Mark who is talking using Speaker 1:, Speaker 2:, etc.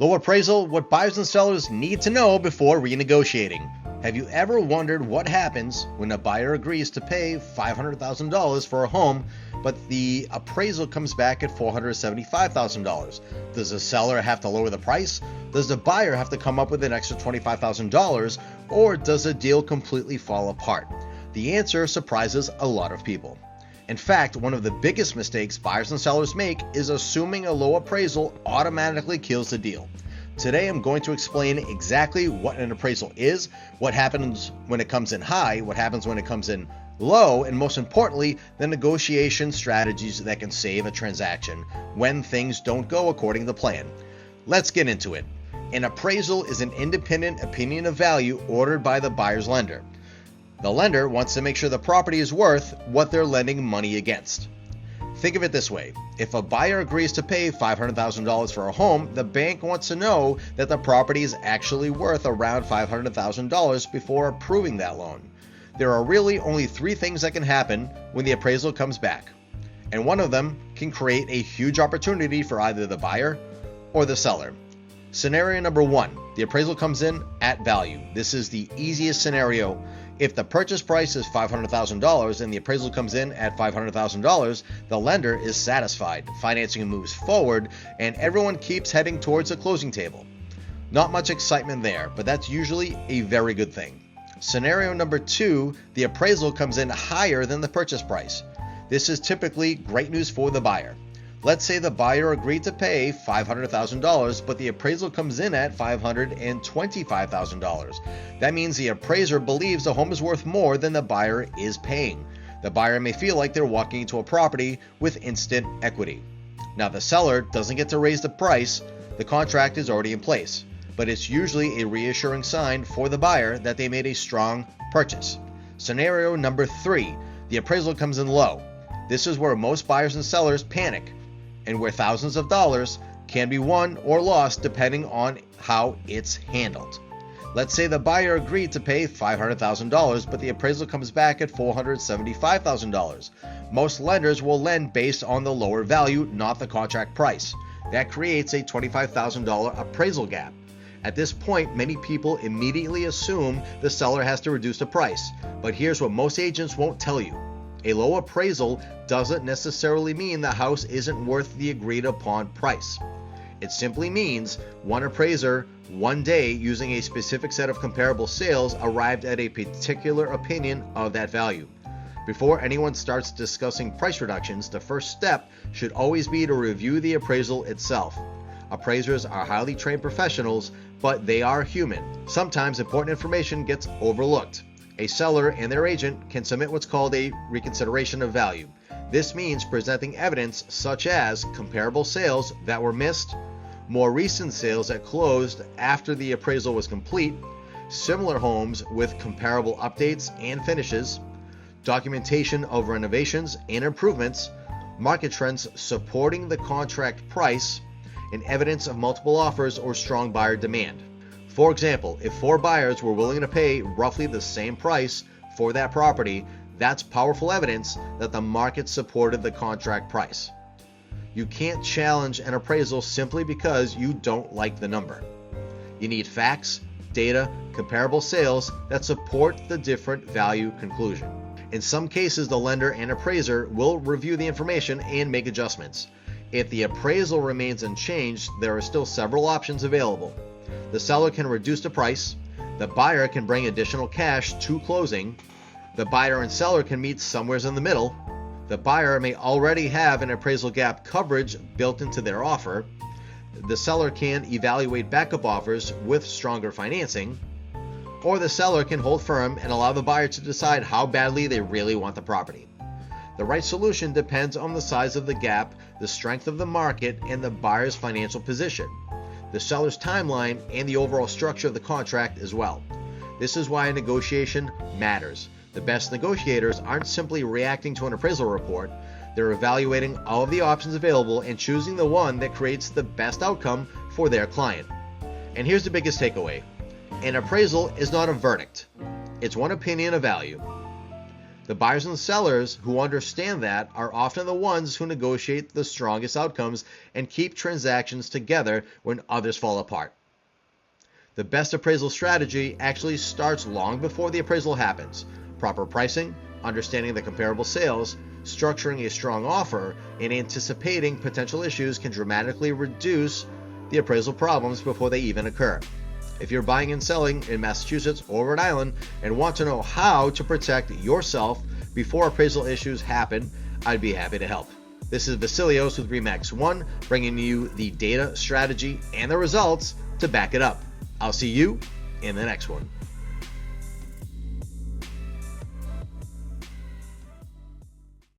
Speaker 1: Low appraisal, what buyers and sellers need to know before renegotiating. Have you ever wondered what happens when a buyer agrees to pay $500,000 for a home, but the appraisal comes back at $475,000? Does the seller have to lower the price? Does the buyer have to come up with an extra $25,000? Or does the deal completely fall apart? The answer surprises a lot of people. In fact, one of the biggest mistakes buyers and sellers make is assuming a low appraisal automatically kills the deal. Today I'm going to explain exactly what an appraisal is, what happens when it comes in high, what happens when it comes in low, and most importantly, the negotiation strategies that can save a transaction when things don't go according to plan. Let's get into it. An appraisal is an independent opinion of value ordered by the buyer's lender. The lender wants to make sure the property is worth what they're lending money against. Think of it this way. If a buyer agrees to pay $500,000 for a home, the bank wants to know that the property is actually worth around $500,000 before approving that loan. There are really only three things that can happen when the appraisal comes back, and one of them can create a huge opportunity for either the buyer or the seller. Scenario number one, the appraisal comes in at value. This is the easiest scenario. If the purchase price is $500,000 and the appraisal comes in at $500,000, the lender is satisfied, financing moves forward, and everyone keeps heading towards the closing table. Not much excitement there, but that's usually a very good thing. Scenario number two, the appraisal comes in higher than the purchase price. This is typically great news for the buyer. Let's say the buyer agreed to pay $500,000, but the appraisal comes in at $525,000. That means the appraiser believes the home is worth more than the buyer is paying. The buyer may feel like they're walking into a property with instant equity. Now, the seller doesn't get to raise the price. The contract is already in place, but it's usually a reassuring sign for the buyer that they made a strong purchase. Scenario number three, the appraisal comes in low. This is where most buyers and sellers panic, and where thousands of dollars can be won or lost depending on how it's handled. Let's say the buyer agreed to pay $500,000, but the appraisal comes back at $475,000. Most lenders will lend based on the lower value, not the contract price. That creates a $25,000 appraisal gap. At this point, many people immediately assume the seller has to reduce the price, but here's what most agents won't tell you. A low appraisal doesn't necessarily mean the house isn't worth the agreed upon price. It simply means one appraiser, one day, using a specific set of comparable sales, arrived at a particular opinion of that value. Before anyone starts discussing price reductions, the first step should always be to review the appraisal itself. Appraisers are highly trained professionals, but they are human. Sometimes important information gets overlooked. A seller and their agent can submit what's called a Reconsideration of Value. This means presenting evidence such as comparable sales that were missed, more recent sales that closed after the appraisal was complete, similar homes with comparable updates and finishes, documentation of renovations and improvements, market trends supporting the contract price, and evidence of multiple offers or strong buyer demand. For example, if 4 buyers were willing to pay roughly the same price for that property, that's powerful evidence that the market supported the contract price. You can't challenge an appraisal simply because you don't like the number. You need facts, data, comparable sales that support the different value conclusion. In some cases, the lender and appraiser will review the information and make adjustments. If the appraisal remains unchanged, there are still several options available. The seller can reduce the price, the buyer can bring additional cash to closing, the buyer and seller can meet somewhere in the middle, the buyer may already have an appraisal gap coverage built into their offer, the seller can evaluate backup offers with stronger financing, or the seller can hold firm and allow the buyer to decide how badly they really want the property. The right solution depends on the size of the gap, the strength of the market, and the buyer's financial position, the seller's timeline, and the overall structure of the contract as well. This is why a negotiation matters. The best negotiators aren't simply reacting to an appraisal report. They're evaluating all of the options available and choosing the one that creates the best outcome for their client. And here's the biggest takeaway. An appraisal is not a verdict. It's one opinion of value. The buyers and sellers who understand that are often the ones who negotiate the strongest outcomes and keep transactions together when others fall apart. The best appraisal strategy actually starts long before the appraisal happens. Proper pricing, understanding the comparable sales, structuring a strong offer, and anticipating potential issues can dramatically reduce the appraisal problems before they even occur. If you're buying and selling in Massachusetts or Rhode Island and want to know how to protect yourself before appraisal issues happen, I'd be happy to help. This is Vasilios with RE/MAX 1, bringing you the data, strategy, and the results to back it up. I'll see you in the next one.